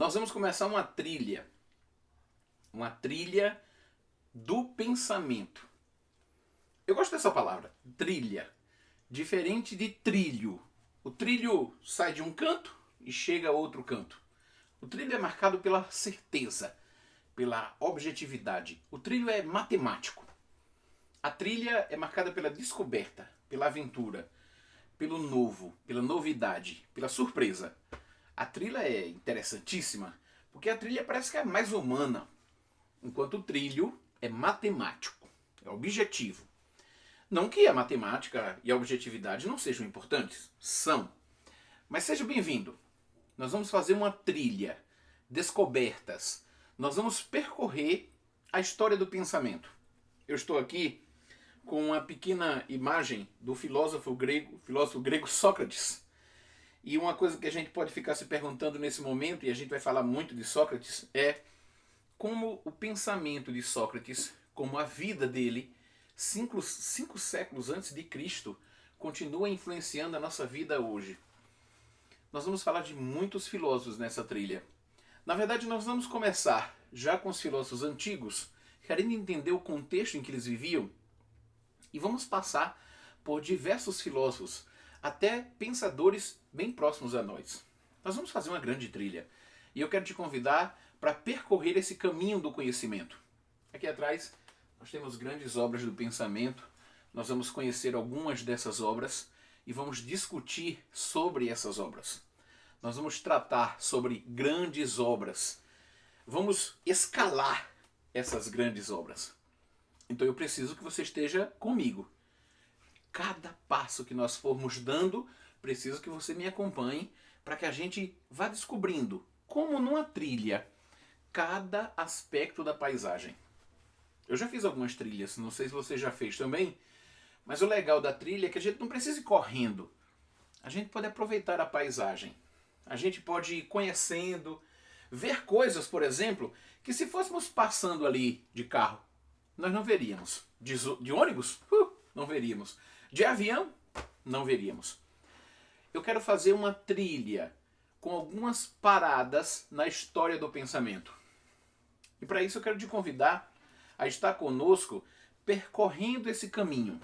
Nós vamos começar uma trilha do pensamento. Eu gosto dessa palavra, trilha, diferente de trilho. O trilho sai de um canto e chega a outro canto. O trilho é marcado pela certeza, pela objetividade. O trilho é matemático. A trilha é marcada pela descoberta, pela aventura, pelo novo, pela novidade, pela surpresa. A trilha é interessantíssima, porque a trilha parece que é mais humana, enquanto o trilho é matemático, é objetivo. Não que a matemática e a objetividade não sejam importantes, são. Mas seja bem-vindo. Nós vamos fazer uma trilha, descobertas. Nós vamos percorrer a história do pensamento. Eu estou aqui com uma pequena imagem do filósofo grego Sócrates. E uma coisa que a gente pode ficar se perguntando nesse momento, e a gente vai falar muito de Sócrates, é como o pensamento de Sócrates, como a vida dele, cinco séculos antes de Cristo, continua influenciando a nossa vida hoje. Nós vamos falar de muitos filósofos nessa trilha. Na verdade, nós vamos começar já com os filósofos antigos, querendo entender o contexto em que eles viviam, e vamos passar por diversos filósofos, até pensadores bem próximos a nós. Nós vamos fazer uma grande trilha. E eu quero te convidar para percorrer esse caminho do conhecimento. Aqui atrás nós temos grandes obras do pensamento. Nós vamos conhecer algumas dessas obras e vamos discutir sobre essas obras. Nós vamos tratar sobre grandes obras. Vamos escalar essas grandes obras. Então eu preciso que você esteja comigo. Cada passo que nós formos dando, preciso que você me acompanhe para que a gente vá descobrindo, como numa trilha, cada aspecto da paisagem. Eu já fiz algumas trilhas, não sei se você já fez também, mas o legal da trilha é que a gente não precisa ir correndo. A gente pode aproveitar a paisagem. A gente pode ir conhecendo, ver coisas, por exemplo, que se fôssemos passando ali de carro, nós não veríamos. De ônibus? Não veríamos. De avião? Não veríamos. Eu quero fazer uma trilha com algumas paradas na história do pensamento. E para isso eu quero te convidar a estar conosco percorrendo esse caminho.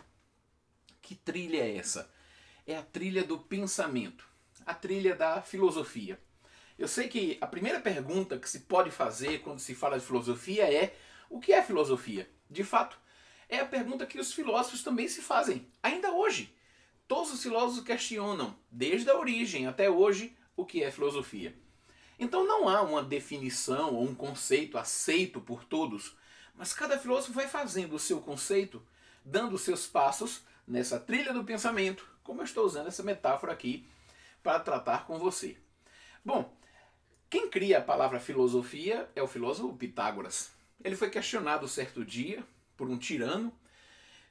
Que trilha é essa? É a trilha do pensamento. A trilha da filosofia. Eu sei que a primeira pergunta que se pode fazer quando se fala de filosofia é: o que é filosofia? De fato, é a pergunta que os filósofos também se fazem, ainda hoje. Todos os filósofos questionam, desde a origem até hoje, o que é filosofia. Então não há uma definição ou um conceito aceito por todos, mas cada filósofo vai fazendo o seu conceito, dando os seus passos nessa trilha do pensamento, como eu estou usando essa metáfora aqui para tratar com você. Bom, quem cria a palavra filosofia é o filósofo Pitágoras. Ele foi questionado certo dia por um tirano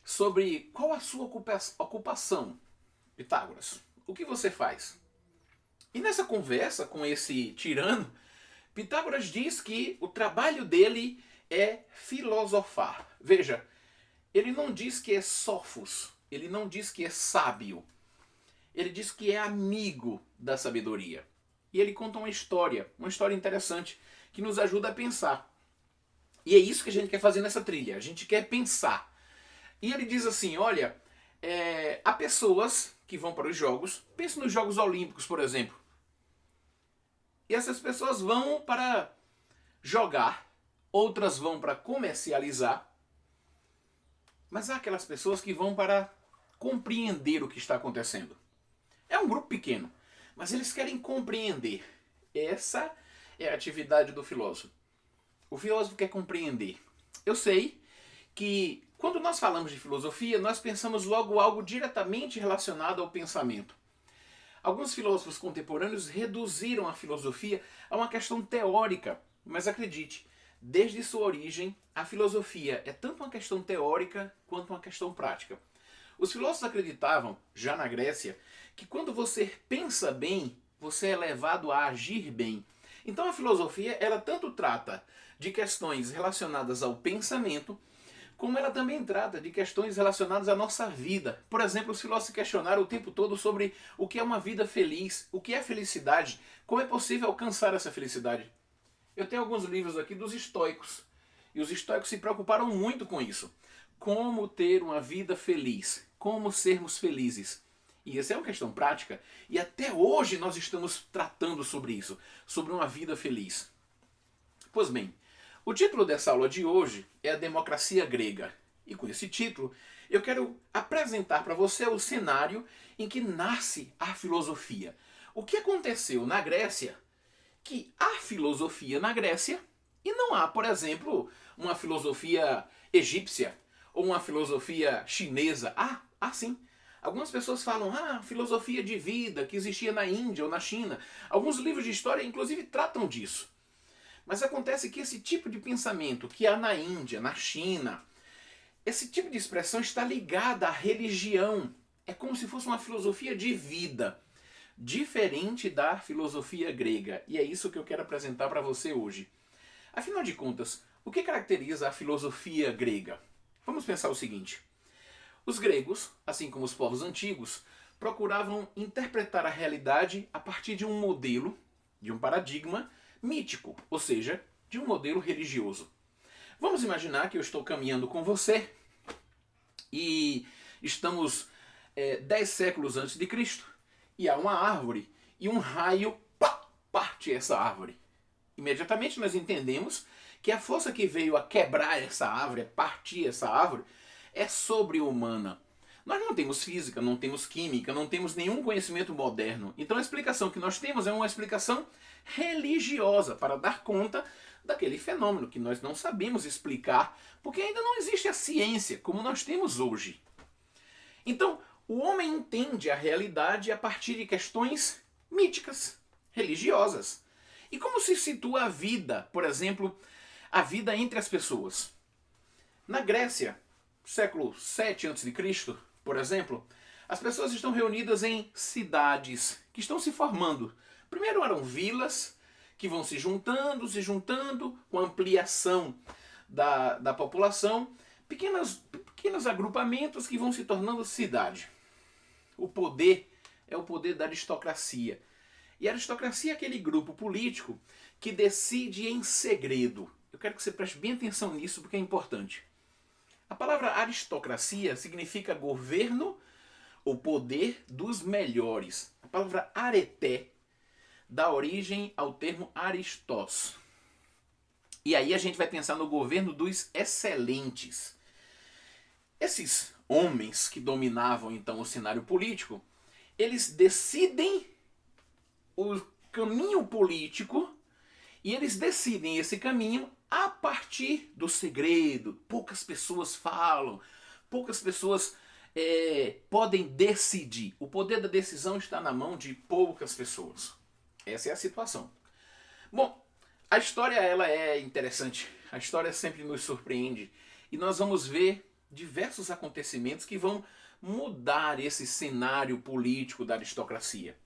sobre qual a sua ocupação. Pitágoras, o que você faz? E nessa conversa com esse tirano, Pitágoras diz que o trabalho dele é filosofar. Veja, ele não diz que é sófos, ele não diz que é sábio. Ele diz que é amigo da sabedoria. E ele conta uma história interessante, que nos ajuda a pensar. E é isso que a gente quer fazer nessa trilha, a gente quer pensar. E ele diz assim, olha, há pessoas que vão para os jogos, pense nos Jogos Olímpicos, por exemplo. E essas pessoas vão para jogar, outras vão para comercializar, mas há aquelas pessoas que vão para compreender o que está acontecendo. É um grupo pequeno, mas eles querem compreender. Essa é a atividade do filósofo. O filósofo quer compreender. Eu sei que quando nós falamos de filosofia, nós pensamos logo algo diretamente relacionado ao pensamento. Alguns filósofos contemporâneos reduziram a filosofia a uma questão teórica, mas acredite, desde sua origem, a filosofia é tanto uma questão teórica quanto uma questão prática. Os filósofos acreditavam, já na Grécia, que quando você pensa bem, você é levado a agir bem. Então a filosofia, ela tanto trata de questões relacionadas ao pensamento, como ela também trata de questões relacionadas à nossa vida. Por exemplo, os filósofos questionaram o tempo todo sobre o que é uma vida feliz, o que é felicidade, como é possível alcançar essa felicidade. Eu tenho alguns livros aqui dos estoicos. E os estoicos se preocuparam muito com isso. Como ter uma vida feliz. Como sermos felizes. E essa é uma questão prática. E até hoje nós estamos tratando sobre isso. Sobre uma vida feliz. Pois bem, o título dessa aula de hoje é a democracia grega. E com esse título, eu quero apresentar para você o cenário em que nasce a filosofia. O que aconteceu na Grécia, que há filosofia na Grécia e não há, por exemplo, uma filosofia egípcia ou uma filosofia chinesa. Há sim. Algumas pessoas falam, filosofia de vida que existia na Índia ou na China. Alguns livros de história, inclusive, tratam disso. Mas acontece que esse tipo de pensamento que há na Índia, na China, esse tipo de expressão está ligada à religião. É como se fosse uma filosofia de vida, diferente da filosofia grega. E é isso que eu quero apresentar para você hoje. Afinal de contas, o que caracteriza a filosofia grega? Vamos pensar o seguinte. Os gregos, assim como os povos antigos, procuravam interpretar a realidade a partir de um modelo, de um paradigma mítico, ou seja, de um modelo religioso. Vamos imaginar que eu estou caminhando com você e estamos 10 séculos antes de Cristo e há uma árvore e um raio parte essa árvore. Imediatamente nós entendemos que a força que veio a quebrar essa árvore, a partir essa árvore, é sobre-humana. Nós não temos física, não temos química, não temos nenhum conhecimento moderno. Então a explicação que nós temos é uma explicação religiosa para dar conta daquele fenômeno que nós não sabemos explicar, porque ainda não existe a ciência como nós temos hoje. Então, o homem entende a realidade a partir de questões míticas, religiosas. E como se situa a vida, por exemplo, a vida entre as pessoas? Na Grécia, século 7 a.C., por exemplo, as pessoas estão reunidas em cidades que estão se formando. Primeiro eram vilas que vão se juntando com a ampliação da população, pequenos agrupamentos que vão se tornando cidade. O poder é o poder da aristocracia. E a aristocracia é aquele grupo político que decide em segredo. Eu quero que você preste bem atenção nisso porque é importante. A palavra aristocracia significa governo ou poder dos melhores. A palavra areté dá origem ao termo Aristos. E aí a gente vai pensar no governo dos excelentes. Esses homens que dominavam então o cenário político, eles decidem o caminho político e eles decidem esse caminho a partir do segredo. Poucas pessoas falam, poucas pessoas podem decidir. O poder da decisão está na mão de poucas pessoas. Essa é a situação. Bom, a história ela é interessante. A história sempre nos surpreende. E nós vamos ver diversos acontecimentos que vão mudar esse cenário político da aristocracia.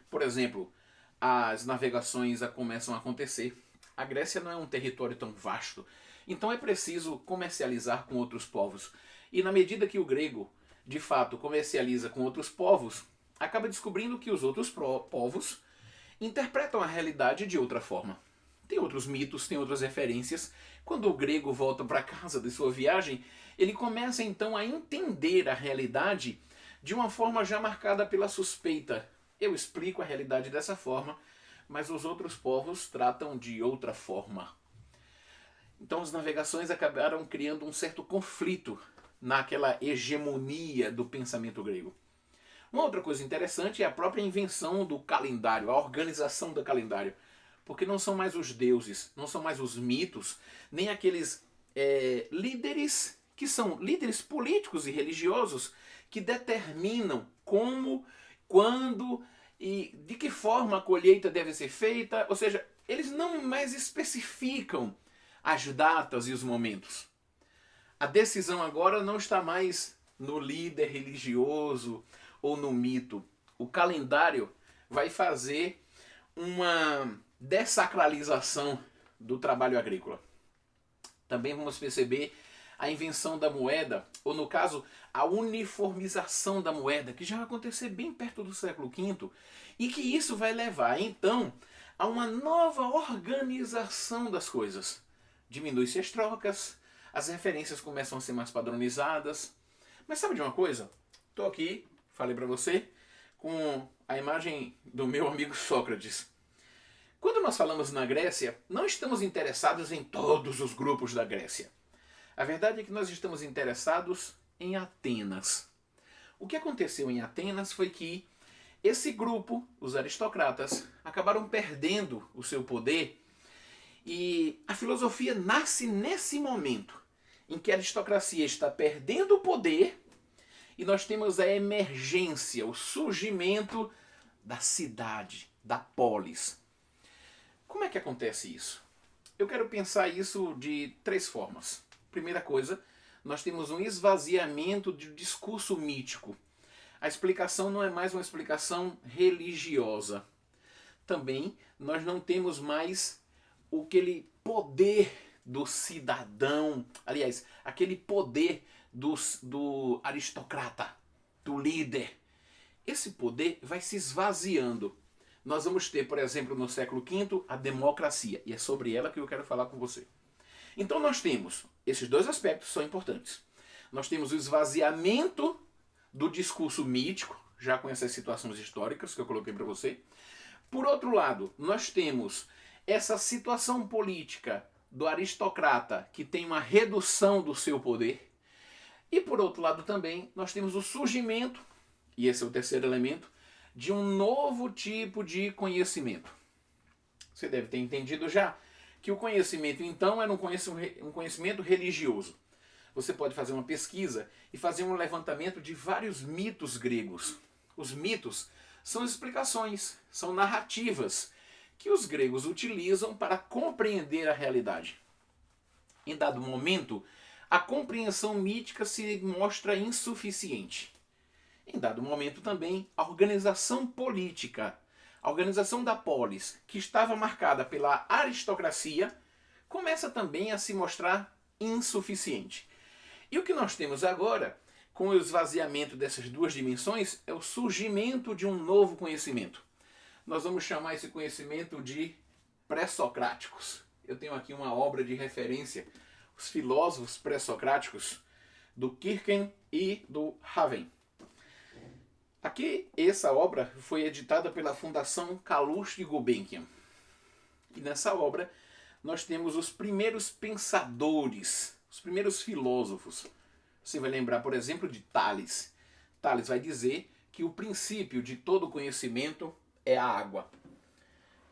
Por exemplo, as navegações começam a acontecer. A Grécia não é um território tão vasto. Então é preciso comercializar com outros povos. E na medida que o grego, de fato, comercializa com outros povos, acaba descobrindo que os outros povos interpretam a realidade de outra forma. Tem outros mitos, tem outras referências. Quando o grego volta para casa de sua viagem, ele começa então a entender a realidade de uma forma já marcada pela suspeita. Eu explico a realidade dessa forma, mas os outros povos tratam de outra forma. Então as navegações acabaram criando um certo conflito naquela hegemonia do pensamento grego. Uma outra coisa interessante é a própria invenção do calendário, a organização do calendário. Porque não são mais os deuses, não são mais os mitos, nem aqueles líderes que são líderes políticos e religiosos que determinam como, quando e de que forma a colheita deve ser feita. Ou seja, eles não mais especificam as datas e os momentos. A decisão agora não está mais no líder religioso ou no mito. O calendário vai fazer uma dessacralização do trabalho agrícola. Também vamos perceber a invenção da moeda, ou no caso, a uniformização da moeda, que já vai acontecer bem perto do século V, e que isso vai levar, então, Há uma nova organização das coisas. Diminui-se as trocas, as referências começam a ser mais padronizadas. Mas sabe de uma coisa? Estou aqui, falei para você, com a imagem do meu amigo Sócrates. Quando nós falamos na Grécia, não estamos interessados em todos os grupos da Grécia. A verdade é que nós estamos interessados em Atenas. O que aconteceu em Atenas foi que esse grupo, os aristocratas, acabaram perdendo o seu poder e a filosofia nasce nesse momento em que a aristocracia está perdendo o poder e nós temos a emergência, o surgimento da cidade, da polis. Como é que acontece isso? Eu quero pensar isso de 3 formas. Primeira coisa, nós temos um esvaziamento do discurso mítico. A explicação não é mais uma explicação religiosa. Também nós não temos mais aquele poder do cidadão, aliás, aquele poder do aristocrata, do líder. Esse poder vai se esvaziando. Nós vamos ter, por exemplo, no século V, a democracia, e é sobre ela que eu quero falar com você. Então nós temos, esses 2 aspectos são importantes. Nós temos o esvaziamento do discurso mítico, já com essas situações históricas que eu coloquei para você. Por outro lado, nós temos essa situação política do aristocrata que tem uma redução do seu poder. E por outro lado também, nós temos o surgimento, e esse é o terceiro elemento, de um novo tipo de conhecimento. Você deve ter entendido já que o conhecimento então era um conhecimento religioso. Você pode fazer uma pesquisa e fazer um levantamento de vários mitos gregos. Os mitos são explicações, são narrativas que os gregos utilizam para compreender a realidade. Em dado momento, a compreensão mítica se mostra insuficiente. Em dado momento também, a organização política, a organização da polis, que estava marcada pela aristocracia, começa também a se mostrar insuficiente. E o que nós temos agora, com o esvaziamento dessas 2 dimensões, é o surgimento de um novo conhecimento. Nós vamos chamar esse conhecimento de pré-socráticos. Eu tenho aqui uma obra de referência, os filósofos pré-socráticos, do Kirken e do Raven. Aqui, essa obra foi editada pela Fundação Calouste Gulbenkian. E nessa obra, nós temos os primeiros pensadores, os primeiros filósofos. Você vai lembrar, por exemplo, de Tales. Tales vai dizer que o princípio de todo conhecimento é a água.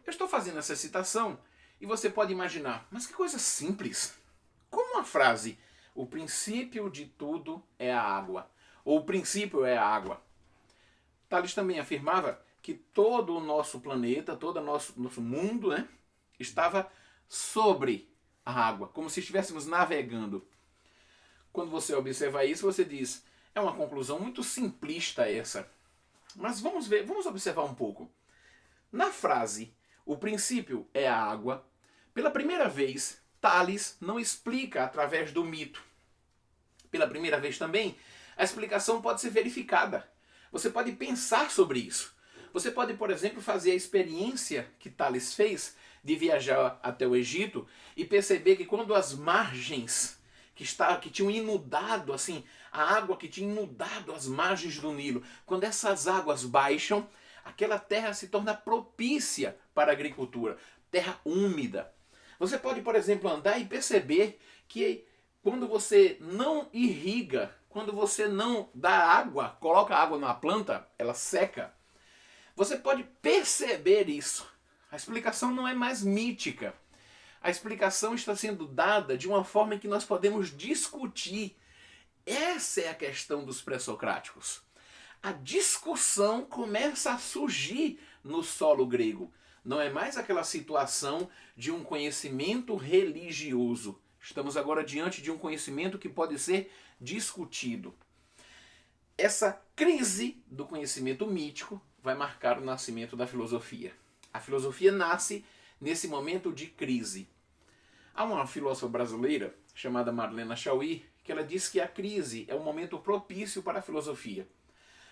Eu estou fazendo essa citação e você pode imaginar, mas que coisa simples. Como a frase, o princípio de tudo é a água, ou o princípio é a água. Tales também afirmava que todo o nosso planeta, todo o nosso mundo, né, estava sobre a água, como se estivéssemos navegando. Quando você observa isso, você diz, é uma conclusão muito simplista essa. Mas vamos observar um pouco. Na frase, o princípio é a água, pela primeira vez, Tales não explica através do mito. Pela primeira vez também, a explicação pode ser verificada. Você pode pensar sobre isso. Você pode, por exemplo, fazer a experiência que Tales fez de viajar até o Egito e perceber que quando as margens que tinham inundado, assim, a água que tinha inundado as margens do Nilo, quando essas águas baixam, aquela terra se torna propícia para a agricultura, terra úmida. Você pode, por exemplo, andar e perceber que quando você não irriga, quando você não dá água, coloca água numa planta, ela seca. Você pode perceber isso. A explicação não é mais mítica. A explicação está sendo dada de uma forma em que nós podemos discutir. Essa é a questão dos pré-socráticos. A discussão começa a surgir no solo grego. Não é mais aquela situação de um conhecimento religioso. Estamos agora diante de um conhecimento que pode ser discutido. Essa crise do conhecimento mítico vai marcar o nascimento da filosofia. A filosofia nasce nesse momento de crise. Há uma filósofa brasileira chamada Marlene Chauí que ela diz que a crise é um momento propício para a filosofia.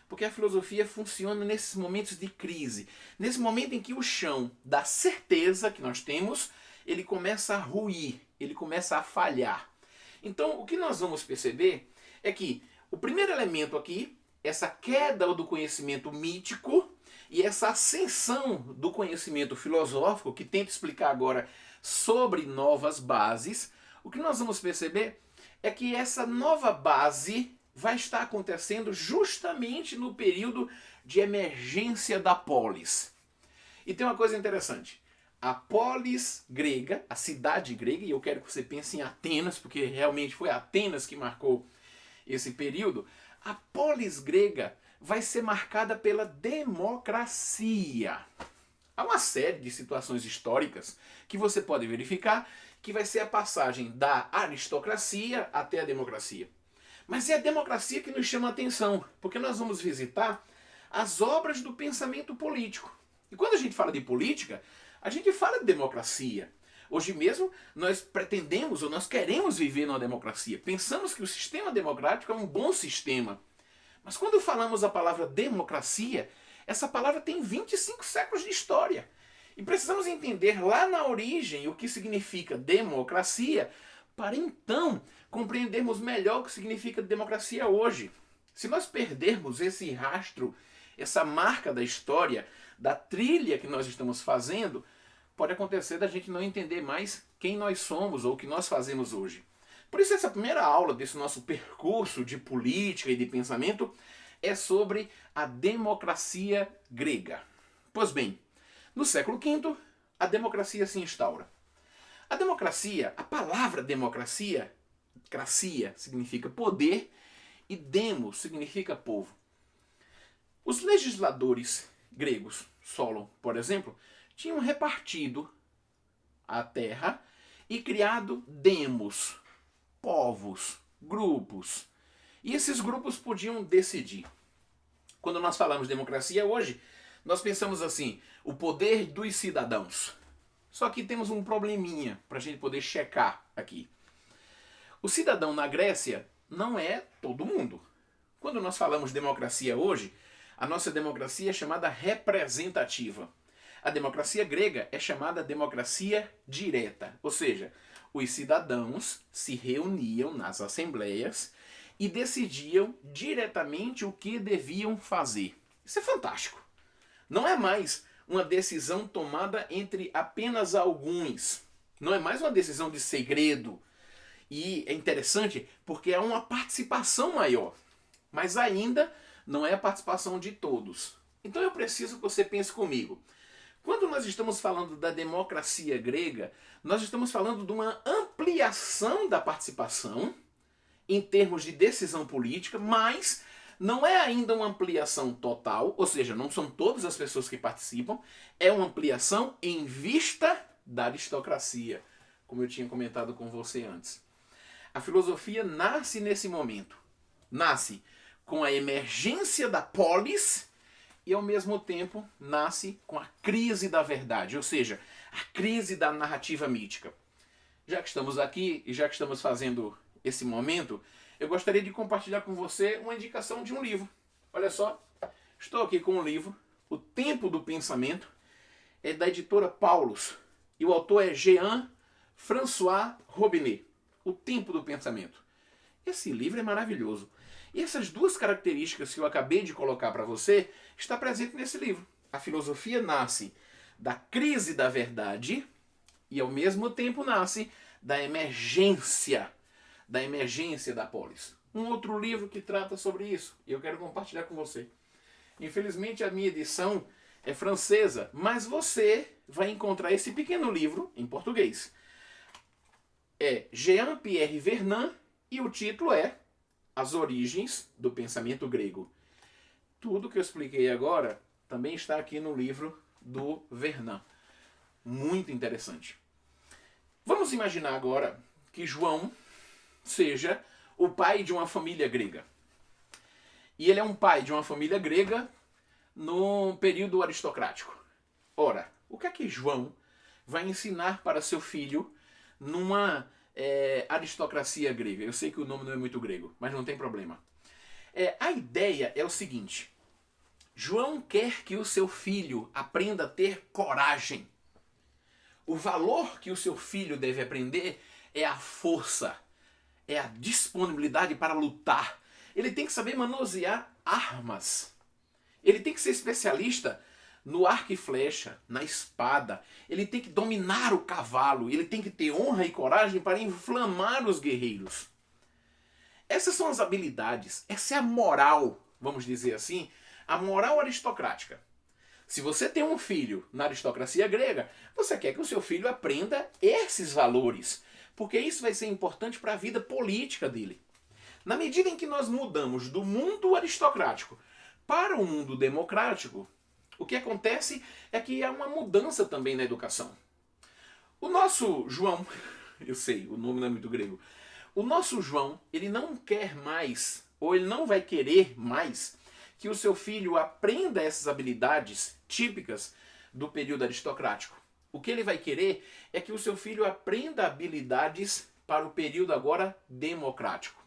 Porque a filosofia funciona nesses momentos de crise. Nesse momento em que o chão da certeza que nós temos, ele começa a ruir, ele começa a falhar. Então, o que nós vamos perceber é que o primeiro elemento aqui, essa queda do conhecimento mítico e essa ascensão do conhecimento filosófico, que tenta explicar agora sobre novas bases, o que nós vamos perceber é que essa nova base vai estar acontecendo justamente no período de emergência da polis. E tem uma coisa interessante. A polis grega, a cidade grega, e eu quero que você pense em Atenas, porque realmente foi Atenas que marcou esse período, a polis grega vai ser marcada pela democracia. Há uma série de situações históricas que você pode verificar que vai ser a passagem da aristocracia até a democracia. Mas é a democracia que nos chama a atenção, porque nós vamos visitar as obras do pensamento político. E quando a gente fala de política, a gente fala de democracia. Hoje mesmo nós pretendemos ou nós queremos viver numa democracia. Pensamos que o sistema democrático é um bom sistema. Mas quando falamos a palavra democracia, essa palavra tem 25 séculos de história. E precisamos entender lá na origem o que significa democracia, para então compreendermos melhor o que significa democracia hoje. Se nós perdermos esse rastro, essa marca da história, da trilha que nós estamos fazendo, pode acontecer da gente não entender mais quem nós somos ou o que nós fazemos hoje. Por isso essa primeira aula desse nosso percurso de política e de pensamento é sobre a democracia grega. Pois bem, no século V, a democracia se instaura. A democracia, a palavra democracia, cracia significa poder e demos significa povo. Os legisladores gregos, Solon, por exemplo, tinham repartido a terra e criado demos, povos, grupos. E esses grupos podiam decidir. Quando nós falamos de democracia hoje, nós pensamos assim, o poder dos cidadãos. Só que temos um probleminha para a gente poder checar aqui. O cidadão na Grécia não é todo mundo. Quando nós falamos democracia hoje, a nossa democracia é chamada representativa. A democracia grega é chamada democracia direta, ou seja, os cidadãos se reuniam nas assembleias e decidiam diretamente o que deviam fazer. Isso é fantástico. Não é mais uma decisão tomada entre apenas alguns. Não é mais uma decisão de segredo. E é interessante porque é uma participação maior. Mas ainda não é a participação de todos. Então eu preciso que você pense comigo. Quando nós estamos falando da democracia grega, nós estamos falando de uma ampliação da participação em termos de decisão política, mas não é ainda uma ampliação total, ou seja, não são todas as pessoas que participam, é uma ampliação em vista da aristocracia, como eu tinha comentado com você antes. A filosofia nasce nesse momento. Nasce com a emergência da polis e, ao mesmo tempo, nasce com a crise da verdade, ou seja, a crise da narrativa mítica. Já que estamos aqui e já que estamos fazendo esse momento, eu gostaria de compartilhar com você uma indicação de um livro. Olha só, estou aqui com um livro, O Tempo do Pensamento, é da editora Paulus, e o autor é Jean-François Robinet, O Tempo do Pensamento. Esse livro é maravilhoso. E essas duas características que eu acabei de colocar para você está presente nesse livro. A filosofia nasce da crise da verdade e, ao mesmo tempo, nasce da emergência da polis. Um outro livro que trata sobre isso, e eu quero compartilhar com você. Infelizmente a minha edição é francesa, mas você vai encontrar esse pequeno livro em português. É Jean-Pierre Vernant e o título é As Origens do Pensamento Grego. Tudo que eu expliquei agora também está aqui no livro do Vernant. Muito interessante. Vamos imaginar agora que João seja o pai de uma família grega. E ele é um pai de uma família grega no período aristocrático. Ora, o que é que João vai ensinar para seu filho numa aristocracia grega? Eu sei que o nome não é muito grego, mas não tem problema. A ideia é o seguinte. João quer que o seu filho aprenda a ter coragem. O valor que o seu filho deve aprender é a força, é a disponibilidade para lutar. Ele tem que saber manusear armas. Ele tem que ser especialista no arco e flecha, na espada. Ele tem que dominar o cavalo. Ele tem que ter honra e coragem para inflamar os guerreiros. Essas são as habilidades. Essa é a moral, vamos dizer assim, a moral aristocrática. Se você tem um filho na aristocracia grega, você quer que o seu filho aprenda esses valores, porque isso vai ser importante para a vida política dele. Na medida em que nós mudamos do mundo aristocrático para o mundo democrático, o que acontece é que há uma mudança também na educação. O nosso João, eu sei, o nome não é muito grego, o nosso João, ele não quer mais, ou ele não vai querer mais, que o seu filho aprenda essas habilidades típicas do período aristocrático. O que ele vai querer é que o seu filho aprenda habilidades para o período agora democrático.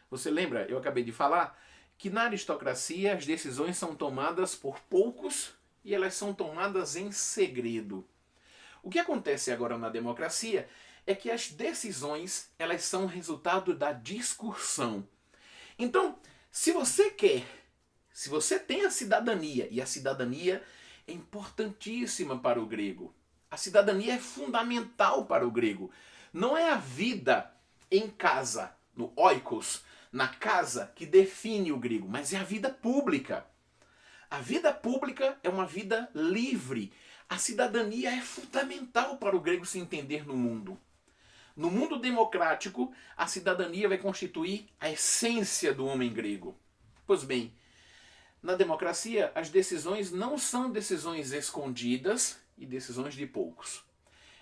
Você lembra, eu acabei de falar, que na aristocracia as decisões são tomadas por poucos e elas são tomadas em segredo. O que acontece agora na democracia é que as decisões elas são resultado da discussão. Então, se você tem a cidadania, e a cidadania é importantíssima para o grego. A cidadania é fundamental para o grego. Não é a vida em casa, no oikos, na casa, que define o grego, mas é a vida pública. A vida pública é uma vida livre. A cidadania é fundamental para o grego se entender no mundo. No mundo democrático, a cidadania vai constituir a essência do homem grego. Pois bem, na democracia, as decisões não são decisões escondidas e decisões de poucos.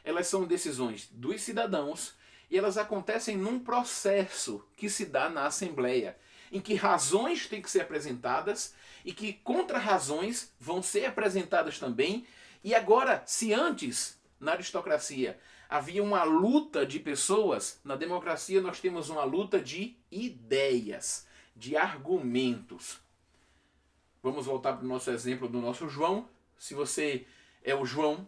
Elas são decisões dos cidadãos e elas acontecem num processo que se dá na Assembleia, em que razões têm que ser apresentadas e que contra-razões vão ser apresentadas também. E agora, se antes, na aristocracia, havia uma luta de pessoas, na democracia nós temos uma luta de ideias, de argumentos. Vamos voltar para o nosso exemplo do nosso João. Se você é o João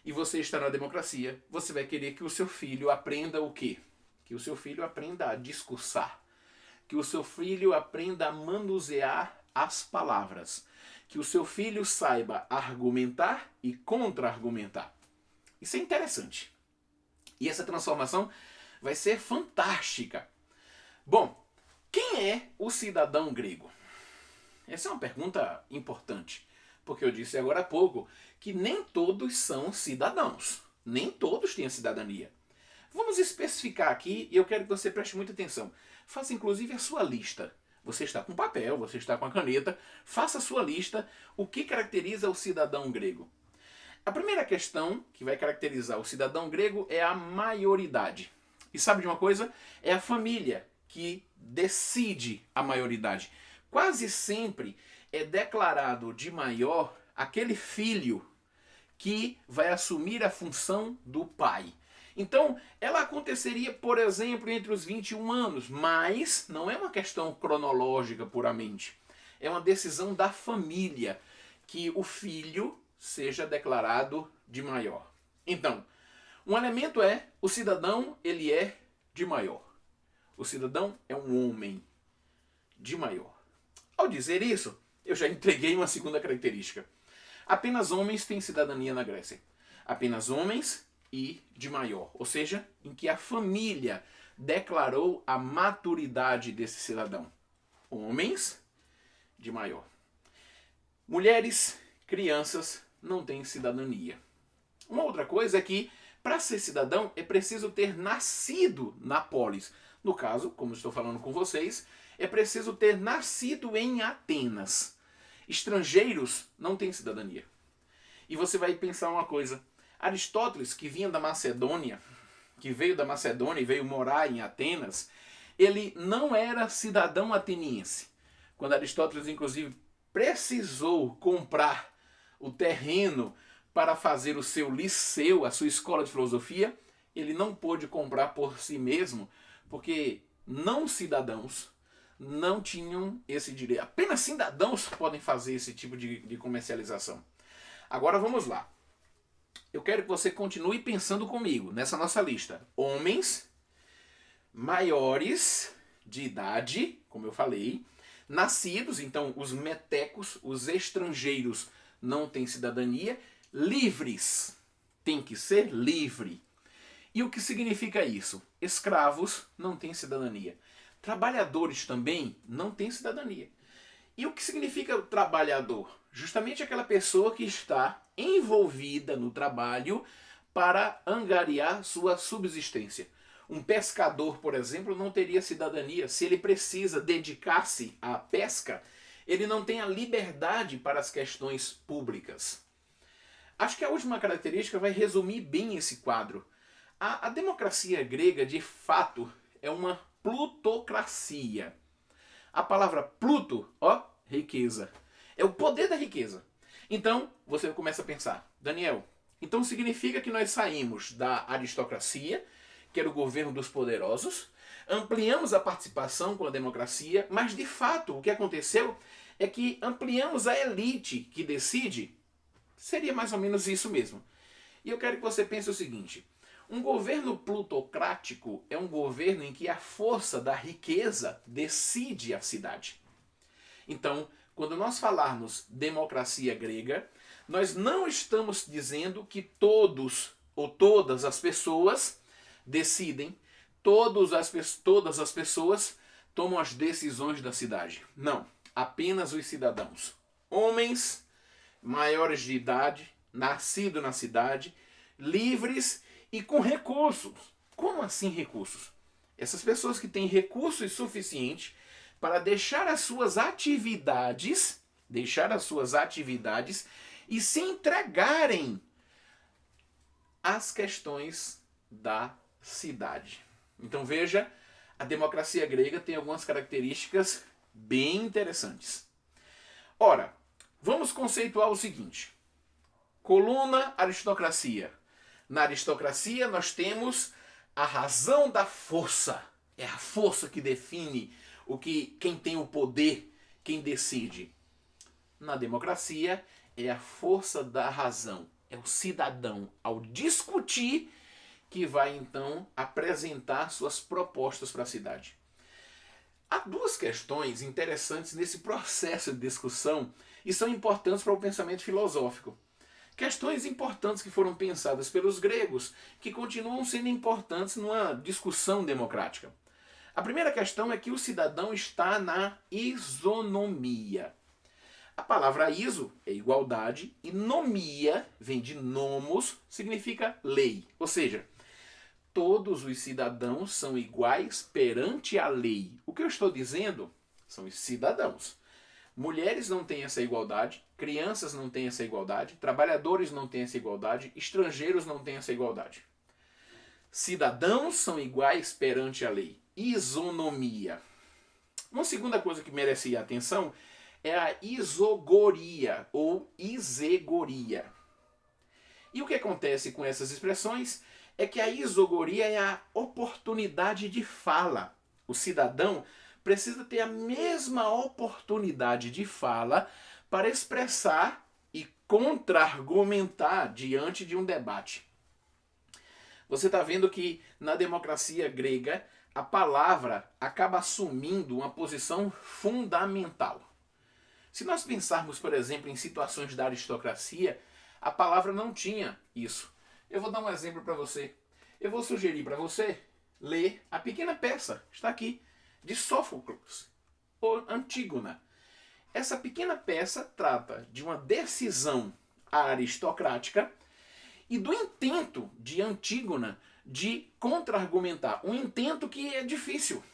e você está na democracia, você vai querer que o seu filho aprenda o quê? Que o seu filho aprenda a discursar. Que o seu filho aprenda a manusear as palavras. Que o seu filho saiba argumentar e contra-argumentar. Isso é interessante. E essa transformação vai ser fantástica. Bom, quem é o cidadão grego? Essa é uma pergunta importante, porque eu disse agora há pouco que nem todos são cidadãos. Nem todos têm a cidadania. Vamos especificar aqui e eu quero que você preste muita atenção. Faça inclusive a sua lista. Você está com papel, você está com a caneta. Faça a sua lista. O que caracteriza o cidadão grego? A primeira questão que vai caracterizar o cidadão grego é a maioridade. E sabe de uma coisa? É a família que decide a maioridade. Quase sempre é declarado de maior aquele filho que vai assumir a função do pai. Então, ela aconteceria, por exemplo, entre os 21 anos, mas não é uma questão cronológica puramente. É uma decisão da família que o filho seja declarado de maior. Então, um elemento é o cidadão, ele é de maior. O cidadão é um homem de maior. Ao dizer isso, eu já entreguei uma segunda característica. Apenas homens têm cidadania na Grécia. Apenas homens e de maior. Ou seja, em que a família declarou a maturidade desse cidadão. Homens de maior. Mulheres, crianças não têm cidadania. Uma outra coisa é que, para ser cidadão, é preciso ter nascido na polis. No caso, como estou falando com vocês, é preciso ter nascido em Atenas. Estrangeiros não têm cidadania. E você vai pensar uma coisa. Aristóteles, que vinha da Macedônia, que veio da Macedônia e veio morar em Atenas, ele não era cidadão ateniense. Quando Aristóteles, inclusive, precisou comprar o terreno para fazer o seu liceu, a sua escola de filosofia, ele não pôde comprar por si mesmo, porque não cidadãos não tinham esse direito. Apenas cidadãos podem fazer esse tipo de comercialização. Agora vamos lá. Eu quero que você continue pensando comigo nessa nossa lista. Homens maiores de idade, como eu falei, nascidos, então os metecos, os estrangeiros não têm cidadania, livres, tem que ser livre. E o que significa isso? Escravos não têm cidadania. Trabalhadores também não têm cidadania. E o que significa o trabalhador? Justamente aquela pessoa que está envolvida no trabalho para angariar sua subsistência. Um pescador, por exemplo, não teria cidadania. Se ele precisa dedicar-se à pesca, ele não tem a liberdade para as questões públicas. Acho que a última característica vai resumir bem esse quadro. A democracia grega, de fato, é uma plutocracia. A palavra pluto, ó, riqueza. É o poder da riqueza. Então, você começa a pensar, Daniel, então significa que nós saímos da aristocracia, que era o governo dos poderosos, ampliamos a participação com a democracia, mas de fato o que aconteceu é que ampliamos a elite que decide. Seria mais ou menos isso mesmo. E eu quero que você pense o seguinte: um governo plutocrático é um governo em que a força da riqueza decide a cidade. Então, quando nós falarmos democracia grega, nós não estamos dizendo que todos ou todas as pessoas decidem, todas as pessoas tomam as decisões da cidade. Não, apenas os cidadãos. Homens maiores de idade, nascidos na cidade, livres e com recursos. Como assim recursos? Essas pessoas que têm recursos suficientes para deixar as suas atividades e se entregarem às questões da cidade. Então veja, a democracia grega tem algumas características bem interessantes. Ora, vamos conceituar o seguinte: coluna aristocracia. Na aristocracia nós temos a razão da força. É a força que define quem tem o poder, quem decide. Na democracia é a força da razão. É o cidadão, ao discutir, que vai então apresentar suas propostas para a cidade. Há duas questões interessantes nesse processo de discussão e são importantes para o pensamento filosófico. Questões importantes que foram pensadas pelos gregos, que continuam sendo importantes numa discussão democrática. A primeira questão é que o cidadão está na isonomia. A palavra iso é igualdade e nomia vem de nomos, significa lei. Ou seja, todos os cidadãos são iguais perante a lei. O que eu estou dizendo são os cidadãos. Mulheres não têm essa igualdade, crianças não têm essa igualdade, trabalhadores não têm essa igualdade, estrangeiros não têm essa igualdade. Cidadãos são iguais perante a lei. Isonomia. Uma segunda coisa que merece atenção é a isogoria ou isegoria. E o que acontece com essas expressões é que a isogoria é a oportunidade de fala. O cidadão precisa ter a mesma oportunidade de fala para expressar e contra-argumentar diante de um debate. Você está vendo que na democracia grega a palavra acaba assumindo uma posição fundamental. Se nós pensarmos, por exemplo, em situações da aristocracia, a palavra não tinha isso. Eu vou dar um exemplo para você. Eu vou sugerir para você ler a pequena peça, está aqui, de Sófocles, ou Antígona. Essa pequena peça trata de uma decisão aristocrática e do intento de Antígona de contra-argumentar. Um intento que é difícil.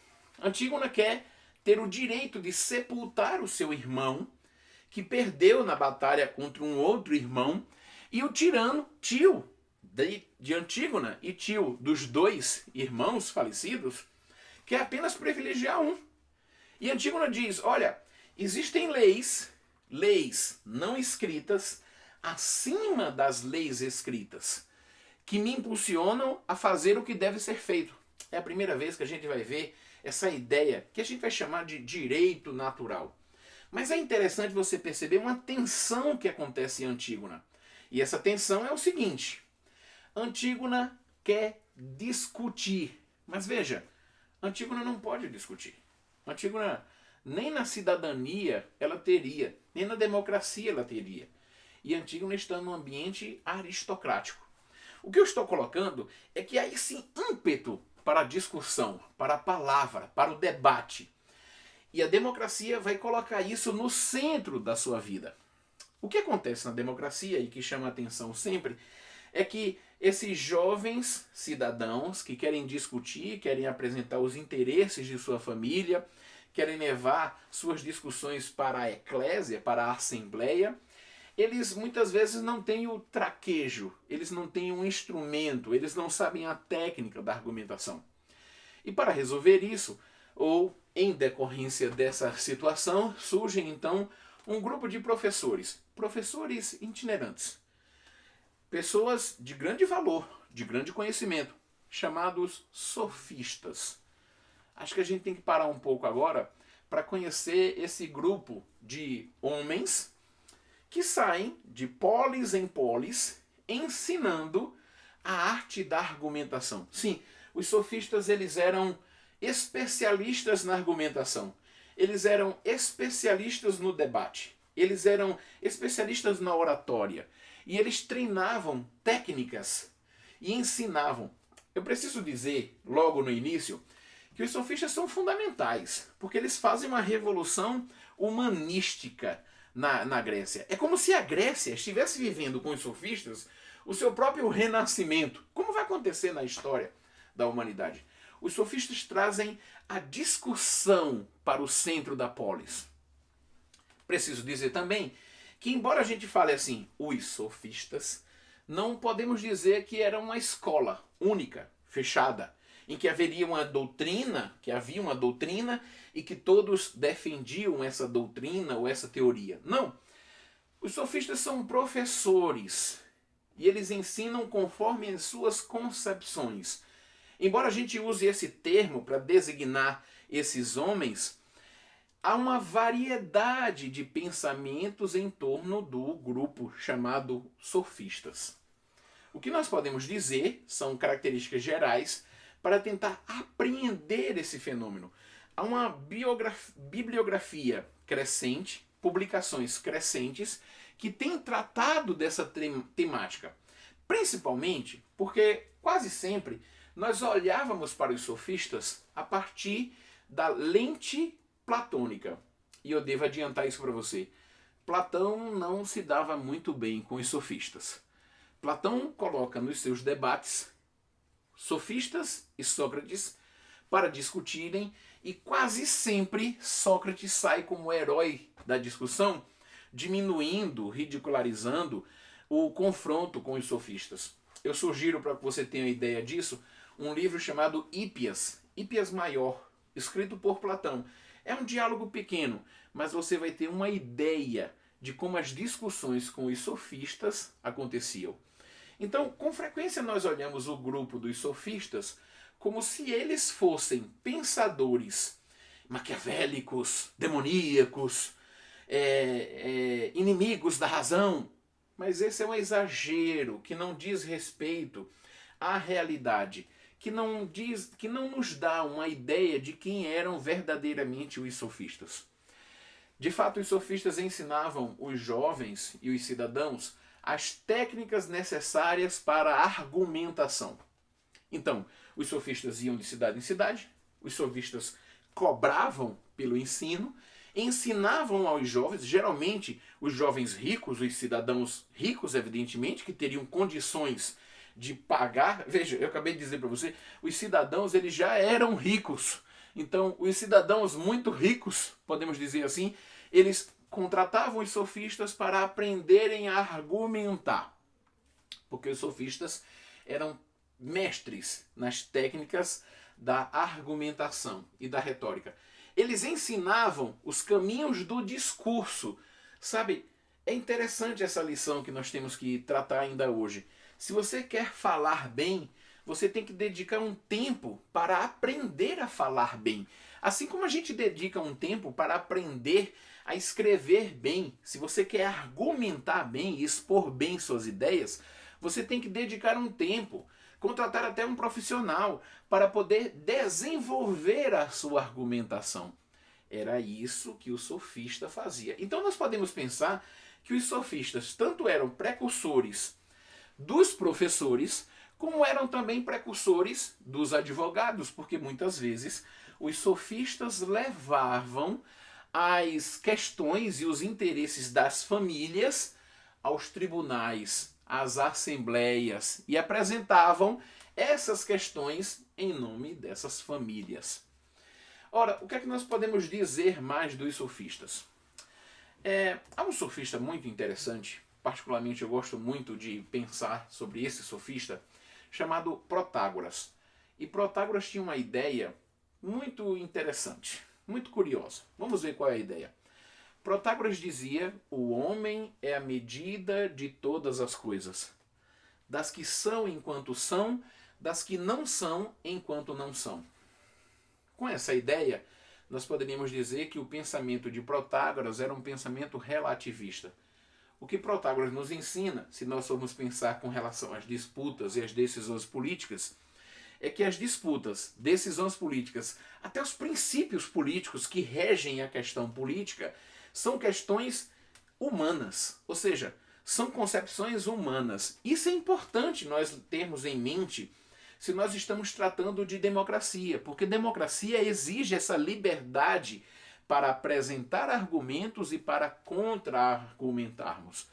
Antígona quer ter o direito de sepultar o seu irmão, que perdeu na batalha contra um outro irmão, e o tirano, tio de Antígona e tio dos dois irmãos falecidos, quer apenas privilegiar um. E Antígona diz, olha, existem leis não escritas acima das leis escritas, que me impulsionam a fazer o que deve ser feito. É a primeira vez que a gente vai ver essa ideia que a gente vai chamar de direito natural. Mas é interessante você perceber uma tensão que acontece em Antígona. E essa tensão é o seguinte: Antígona quer discutir. Mas veja, Antígona não pode discutir. Antígona nem na cidadania ela teria, nem na democracia ela teria. E Antígona está num ambiente aristocrático. O que eu estou colocando é que há esse ímpeto para a discussão, para a palavra, para o debate. E a democracia vai colocar isso no centro da sua vida. O que acontece na democracia e que chama a atenção sempre é que esses jovens cidadãos que querem discutir, querem apresentar os interesses de sua família, querem levar suas discussões para a eclésia, para a assembleia, eles muitas vezes não têm o traquejo, eles não têm um instrumento, eles não sabem a técnica da argumentação. E para resolver isso, ou em decorrência dessa situação, surge então um grupo de professores, professores itinerantes, pessoas de grande valor, de grande conhecimento, chamados sofistas. Acho que a gente tem que parar um pouco agora para conhecer esse grupo de homens que saem de polis em polis ensinando a arte da argumentação. Sim, os sofistas eles eram especialistas na argumentação. Eles eram especialistas no debate. Eles eram especialistas na oratória. E eles treinavam técnicas e ensinavam. Eu preciso dizer, logo no início, que os sofistas são fundamentais, porque eles fazem uma revolução humanística na Grécia. É como se a Grécia estivesse vivendo com os sofistas o seu próprio renascimento, como vai acontecer na história da humanidade. Os sofistas trazem a discussão para o centro da polis. Preciso dizer também que, embora a gente fale assim, os sofistas, não podemos dizer que era uma escola única, fechada, em que haveria uma doutrina, que havia uma doutrina e que todos defendiam essa doutrina ou essa teoria. Não. Os sofistas são professores e eles ensinam conforme as suas concepções. Embora a gente use esse termo para designar esses homens, há uma variedade de pensamentos em torno do grupo chamado sofistas. O que nós podemos dizer são características gerais para tentar apreender esse fenômeno. Há uma bibliografia crescente, publicações crescentes, que têm tratado dessa temática. Principalmente porque, quase sempre, nós olhávamos para os sofistas a partir da lente platônica. E eu devo adiantar isso para você. Platão não se dava muito bem com os sofistas. Platão coloca nos seus debates sofistas e Sócrates para discutirem e quase sempre Sócrates sai como herói da discussão, diminuindo, ridicularizando o confronto com os sofistas. Eu sugiro, para que você tenha ideia disso, um livro chamado Hípias, Hípias Maior, escrito por Platão. É um diálogo pequeno, mas você vai ter uma ideia de como as discussões com os sofistas aconteciam. Então, com frequência nós olhamos o grupo dos sofistas como se eles fossem pensadores maquiavélicos, demoníacos, inimigos da razão. Mas esse é um exagero que não diz respeito à realidade, que não nos dá uma ideia de quem eram verdadeiramente os sofistas. De fato, os sofistas ensinavam os jovens e os cidadãos as técnicas necessárias para a argumentação. Então, os sofistas iam de cidade em cidade, os sofistas cobravam pelo ensino, ensinavam aos jovens, geralmente os jovens ricos, os cidadãos ricos, evidentemente, que teriam condições de pagar. Veja, eu acabei de dizer para você, os cidadãos eles já eram ricos. Então, os cidadãos muito ricos, podemos dizer assim, eles contratavam os sofistas para aprenderem a argumentar. Porque os sofistas eram mestres nas técnicas da argumentação e da retórica. Eles ensinavam os caminhos do discurso. Sabe, é interessante essa lição que nós temos que tratar ainda hoje. Se você quer falar bem, você tem que dedicar um tempo para aprender a falar bem. Assim como a gente dedica um tempo para aprender a escrever bem, se você quer argumentar bem e expor bem suas ideias, você tem que dedicar um tempo, contratar até um profissional para poder desenvolver a sua argumentação. Era isso que o sofista fazia. Então nós podemos pensar que os sofistas tanto eram precursores dos professores, como eram também precursores dos advogados, porque muitas vezes os sofistas levavam as questões e os interesses das famílias aos tribunais, às assembleias, e apresentavam essas questões em nome dessas famílias. Ora, o que é que nós podemos dizer mais dos sofistas? Há um sofista muito interessante, particularmente eu gosto muito de pensar sobre esse sofista, chamado Protágoras. E Protágoras tinha uma ideia muito interessante, muito curiosa. Vamos ver qual é a ideia. Protágoras dizia: o homem é a medida de todas as coisas, das que são enquanto são, das que não são enquanto não são. Com essa ideia, nós poderíamos dizer que o pensamento de Protágoras era um pensamento relativista. O que Protágoras nos ensina, se nós formos pensar com relação às disputas e às decisões políticas, é que as disputas, decisões políticas, até os princípios políticos que regem a questão política, são questões humanas, ou seja, são concepções humanas. Isso é importante nós termos em mente se nós estamos tratando de democracia, porque democracia exige essa liberdade para apresentar argumentos e para contra-argumentarmos.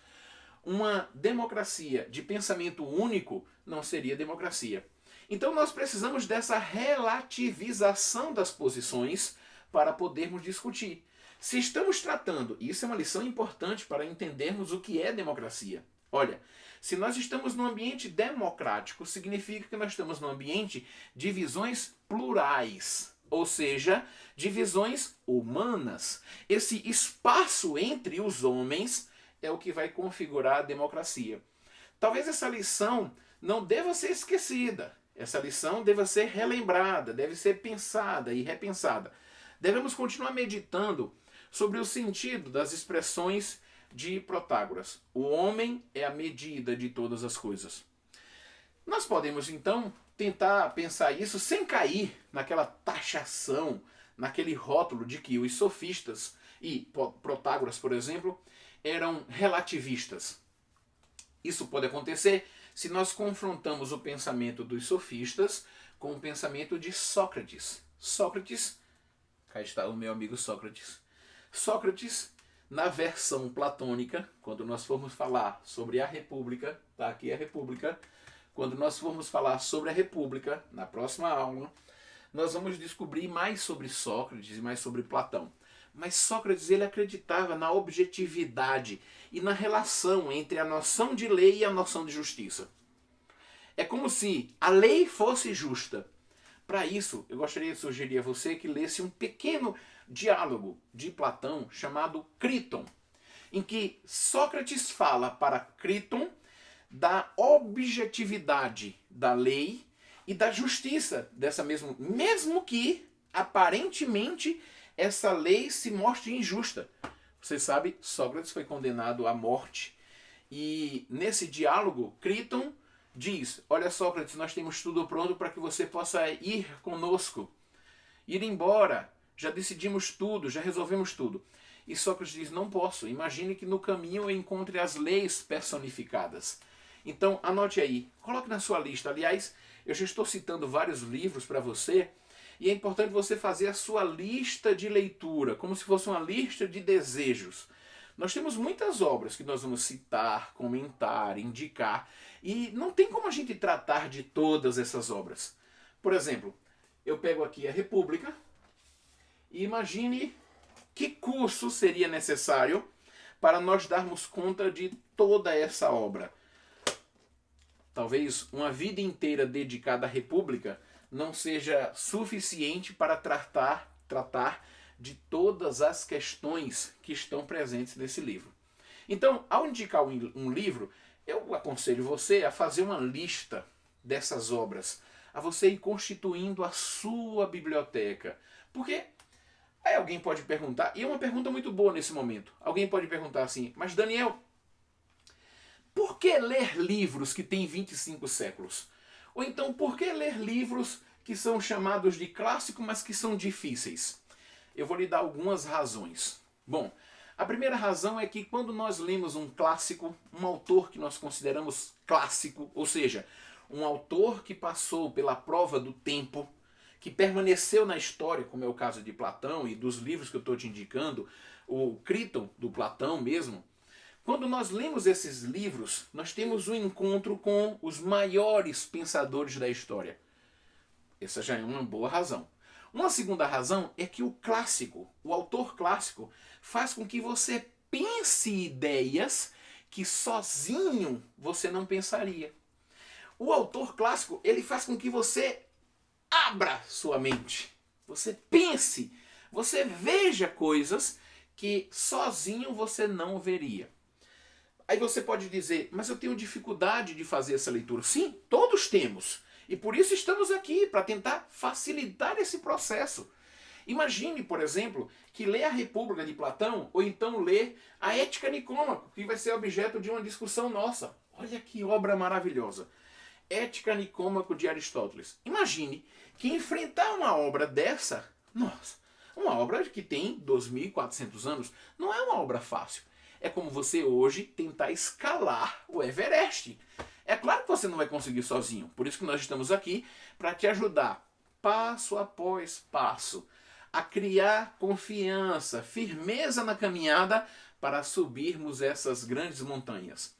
Uma democracia de pensamento único não seria democracia. Então nós precisamos dessa relativização das posições para podermos discutir. Se estamos tratando, e isso é uma lição importante para entendermos o que é democracia. Olha, se nós estamos num ambiente democrático, significa que nós estamos num ambiente de visões plurais, ou seja, de visões humanas. Esse espaço entre os homens é o que vai configurar a democracia. Talvez essa lição não deva ser esquecida. Essa lição deva ser relembrada, deve ser pensada e repensada. Devemos continuar meditando sobre o sentido das expressões de Protágoras. O homem é a medida de todas as coisas. Nós podemos, então, tentar pensar isso sem cair naquela taxação, naquele rótulo de que os sofistas e Protágoras, por exemplo, eram relativistas. Isso pode acontecer se nós confrontamos o pensamento dos sofistas com o pensamento de Sócrates. Sócrates, cá está o meu amigo Sócrates. Sócrates, na versão platônica, quando nós formos falar sobre a República, tá aqui a República, quando nós formos falar sobre a República, na próxima aula, nós vamos descobrir mais sobre Sócrates e mais sobre Platão. Mas Sócrates, ele acreditava na objetividade e na relação entre a noção de lei e a noção de justiça. É como se a lei fosse justa. Para isso, eu gostaria de sugerir a você que lesse um pequeno diálogo de Platão chamado Críton, em que Sócrates fala para Críton da objetividade da lei e da justiça dessa mesmo que aparentemente essa lei se mostre injusta. Você sabe, Sócrates foi condenado à morte e nesse diálogo Críton diz: olha Sócrates, nós temos tudo pronto para que você possa ir conosco, ir embora. Já decidimos tudo, já resolvemos tudo. E Sócrates diz: não posso. Imagine que no caminho eu encontre as leis personificadas. Então anote aí, coloque na sua lista. Aliás, eu já estou citando vários livros para você e é importante você fazer a sua lista de leitura, como se fosse uma lista de desejos. Nós temos muitas obras que nós vamos citar, comentar, indicar e não tem como a gente tratar de todas essas obras. Por exemplo, eu pego aqui a República. E imagine que curso seria necessário para nós darmos conta de toda essa obra. Talvez uma vida inteira dedicada à República não seja suficiente para tratar de todas as questões que estão presentes nesse livro. Então, ao indicar um livro, eu aconselho você a fazer uma lista dessas obras, a você ir constituindo a sua biblioteca. Porque aí alguém pode perguntar, e é uma pergunta muito boa nesse momento, alguém pode perguntar assim, mas Daniel, por que ler livros que têm 25 séculos? Ou então, por que ler livros que são chamados de clássicos, mas que são difíceis? Eu vou lhe dar algumas razões. Bom, a primeira razão é que quando nós lemos um clássico, um autor que nós consideramos clássico, ou seja, um autor que passou pela prova do tempo, que permaneceu na história, como é o caso de Platão e dos livros que eu estou te indicando, o Criton, do Platão mesmo. Quando nós lemos esses livros, nós temos um encontro com os maiores pensadores da história. Essa já é uma boa razão. Uma segunda razão é que o clássico, o autor clássico, faz com que você pense ideias que sozinho você não pensaria. O autor clássico, ele faz com que você abra sua mente. Você pense, você veja coisas que sozinho você não veria. Aí você pode dizer, mas eu tenho dificuldade de fazer essa leitura. Sim, todos temos. E por isso estamos aqui, para tentar facilitar esse processo. Imagine, por exemplo, que ler a República de Platão, ou então ler a Ética Nicômaco, que vai ser objeto de uma discussão nossa. Olha que obra maravilhosa. Ética Nicômaco de Aristóteles. Imagine que enfrentar uma obra dessa, nossa, uma obra que tem 2.400 anos, não é uma obra fácil. É como você hoje tentar escalar o Everest. É claro que você não vai conseguir sozinho. Por isso que nós estamos aqui para te ajudar, passo após passo, a criar confiança, firmeza na caminhada para subirmos essas grandes montanhas.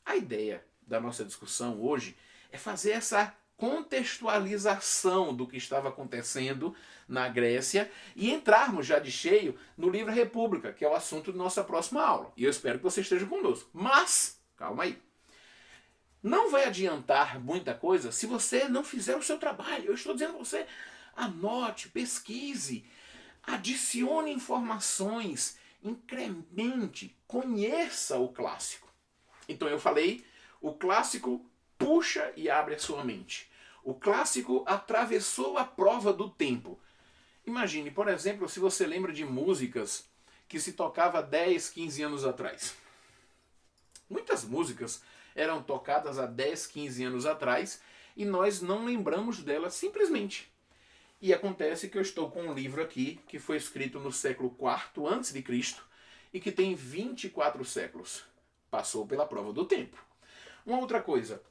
A ideia da nossa discussão hoje é fazer essa contextualização do que estava acontecendo na Grécia e entrarmos já de cheio no livro República, que é o assunto da nossa próxima aula. E eu espero que você esteja conosco. Mas, calma aí. Não vai adiantar muita coisa se você não fizer o seu trabalho. Eu estou dizendo a você, anote, pesquise, adicione informações, incremente, conheça o clássico. Então eu falei, o clássico puxa e abre a sua mente. O clássico atravessou a prova do tempo. Imagine, por exemplo, se você lembra de músicas que se tocava 10, 15 anos atrás. Muitas músicas eram tocadas há 10, 15 anos atrás e nós não lembramos delas simplesmente. E acontece que eu estou com um livro aqui que foi escrito no século IV a.C. e que tem 24 séculos. Passou pela prova do tempo. Uma outra coisa,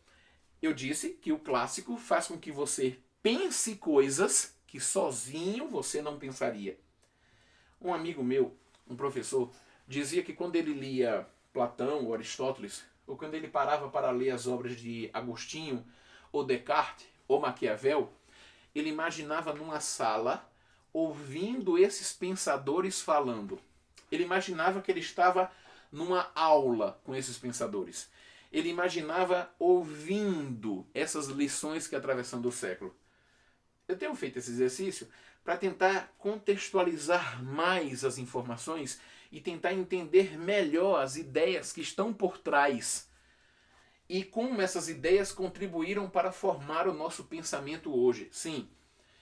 eu disse que o clássico faz com que você pense coisas que sozinho você não pensaria. Um amigo meu, um professor, dizia que quando ele lia Platão ou Aristóteles, ou quando ele parava para ler as obras de Agostinho, ou Descartes, ou Maquiavel, ele imaginava numa sala, ouvindo esses pensadores falando. Ele imaginava que ele estava numa aula com esses pensadores. Ele imaginava ouvindo essas lições que atravessando o século. Eu tenho feito esse exercício para tentar contextualizar mais as informações e tentar entender melhor as ideias que estão por trás e como essas ideias contribuíram para formar o nosso pensamento hoje. Sim,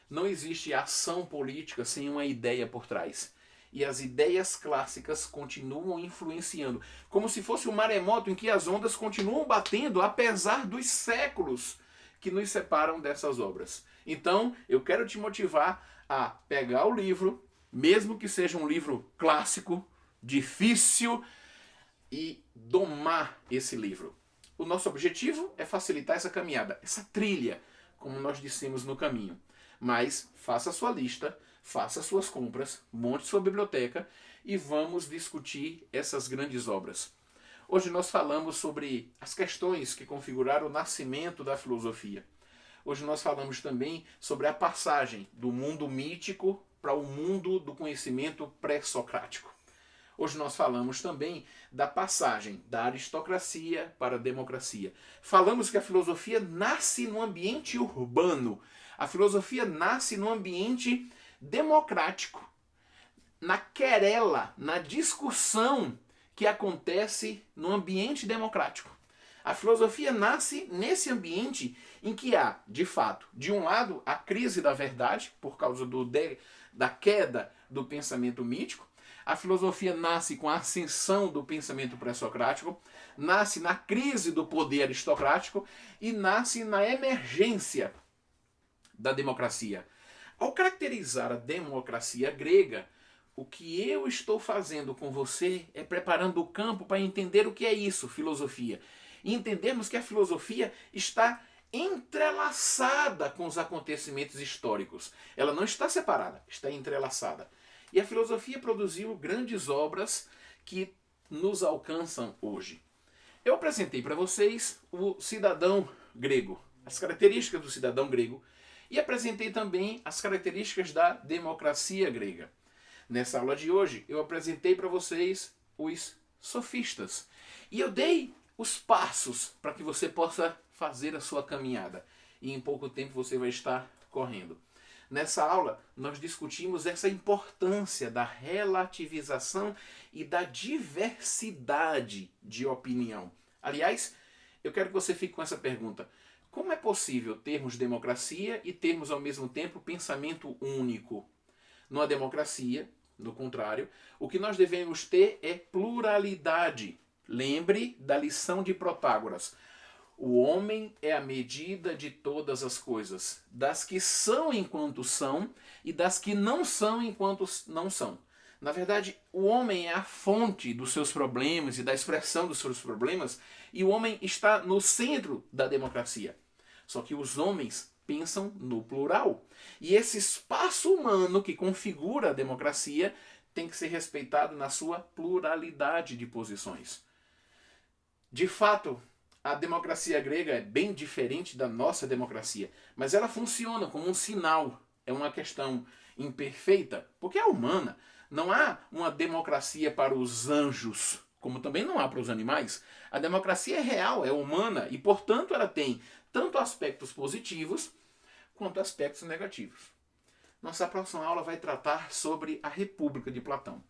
não existe ação política sem uma ideia por trás. E as ideias clássicas continuam influenciando, como se fosse um maremoto em que as ondas continuam batendo apesar dos séculos que nos separam dessas obras. Então, eu quero te motivar a pegar o livro, mesmo que seja um livro clássico, difícil, e domar esse livro. O nosso objetivo é facilitar essa caminhada, essa trilha, como nós dissemos no caminho. Mas faça a sua lista, faça as suas compras, monte sua biblioteca e vamos discutir essas grandes obras. Hoje nós falamos sobre as questões que configuraram o nascimento da filosofia. Hoje nós falamos também sobre a passagem do mundo mítico para o mundo do conhecimento pré-socrático. Hoje nós falamos também da passagem da aristocracia para a democracia. Falamos que a filosofia nasce no ambiente urbano. A filosofia nasce no ambiente democrático, na querela, na discussão que acontece no ambiente democrático. A filosofia nasce nesse ambiente em que há, de fato, de um lado, a crise da verdade, por causa da queda do pensamento mítico. A filosofia nasce com a ascensão do pensamento pré-socrático, nasce na crise do poder aristocrático e nasce na emergência da democracia. Ao caracterizar a democracia grega, o que eu estou fazendo com você é preparando o campo para entender o que é isso, filosofia. E entendermos que a filosofia está entrelaçada com os acontecimentos históricos. Ela não está separada, está entrelaçada. E a filosofia produziu grandes obras que nos alcançam hoje. Eu apresentei para vocês o cidadão grego, as características do cidadão grego, e apresentei também as características da democracia grega. Nessa aula de hoje, eu apresentei para vocês os sofistas. E eu dei os passos para que você possa fazer a sua caminhada. E em pouco tempo você vai estar correndo. Nessa aula, nós discutimos essa importância da relativização e da diversidade de opinião. Aliás, eu quero que você fique com essa pergunta. Como é possível termos democracia e termos ao mesmo tempo pensamento único? Numa democracia, do contrário, o que nós devemos ter é pluralidade. Lembre da lição de Protágoras. O homem é a medida de todas as coisas, das que são enquanto são e das que não são enquanto não são. Na verdade, o homem é a fonte dos seus problemas e da expressão dos seus problemas, e o homem está no centro da democracia. Só que os homens pensam no plural. E esse espaço humano que configura a democracia tem que ser respeitado na sua pluralidade de posições. De fato, a democracia grega é bem diferente da nossa democracia, mas ela funciona como um sinal. É uma questão imperfeita, porque é humana. Não há uma democracia para os anjos, como também não há para os animais. A democracia é real, é humana e, portanto, ela tem tanto aspectos positivos quanto aspectos negativos. Nossa próxima aula vai tratar sobre a República de Platão.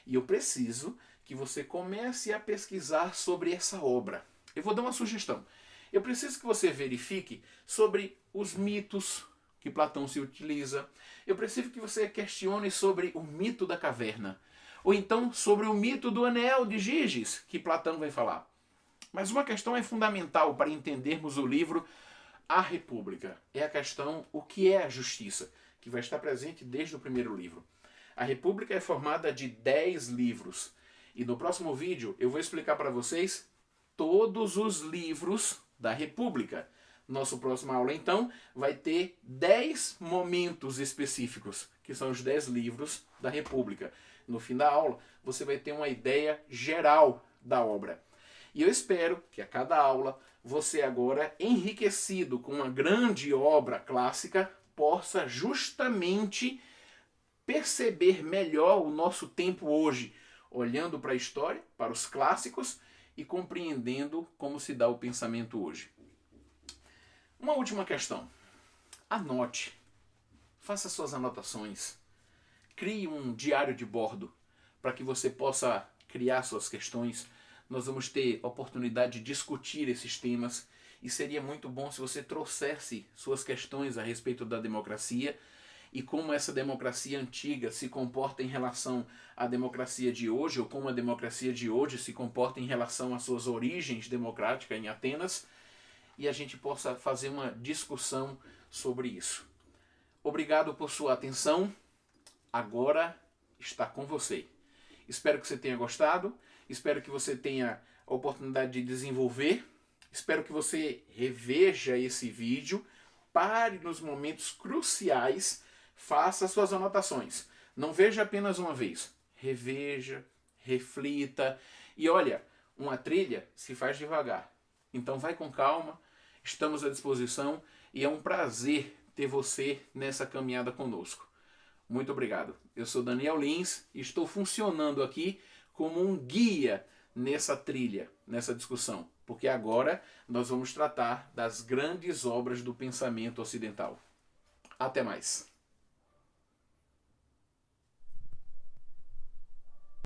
E eu preciso que você comece a pesquisar sobre essa obra. Eu vou dar uma sugestão. Eu preciso que você verifique sobre os mitos que Platão se utiliza. Eu preciso que você questione sobre o mito da caverna. Ou então sobre o mito do anel de Giges, que Platão vai falar. Mas uma questão é fundamental para entendermos o livro A República. É a questão o que é a justiça, que vai estar presente desde o primeiro livro. A República é formada de 10 livros. E no próximo vídeo eu vou explicar para vocês todos os livros da República. Nossa próxima aula, então, vai ter 10 momentos específicos, que são os 10 livros da República. No fim da aula, você vai ter uma ideia geral da obra. E eu espero que a cada aula, você agora, enriquecido com uma grande obra clássica, possa justamente perceber melhor o nosso tempo hoje, olhando para a história, para os clássicos e compreendendo como se dá o pensamento hoje. Uma última questão. Anote. Faça suas anotações. Crie um diário de bordo para que você possa criar suas questões. Nós vamos ter oportunidade de discutir esses temas e seria muito bom se você trouxesse suas questões a respeito da democracia e como essa democracia antiga se comporta em relação à democracia de hoje, ou como a democracia de hoje se comporta em relação às suas origens democráticas em Atenas, e a gente possa fazer uma discussão sobre isso. Obrigado por sua atenção. Agora está com você. Espero que você tenha gostado, espero que você tenha a oportunidade de desenvolver, espero que você reveja esse vídeo, pare nos momentos cruciais, faça suas anotações. Não veja apenas uma vez, reveja, reflita e olha, uma trilha se faz devagar. Então vai com calma, estamos à disposição e é um prazer ter você nessa caminhada conosco. Muito obrigado. Eu sou Daniel Lins e estou funcionando aqui como um guia nessa trilha, nessa discussão, porque agora nós vamos tratar das grandes obras do pensamento ocidental. Até mais.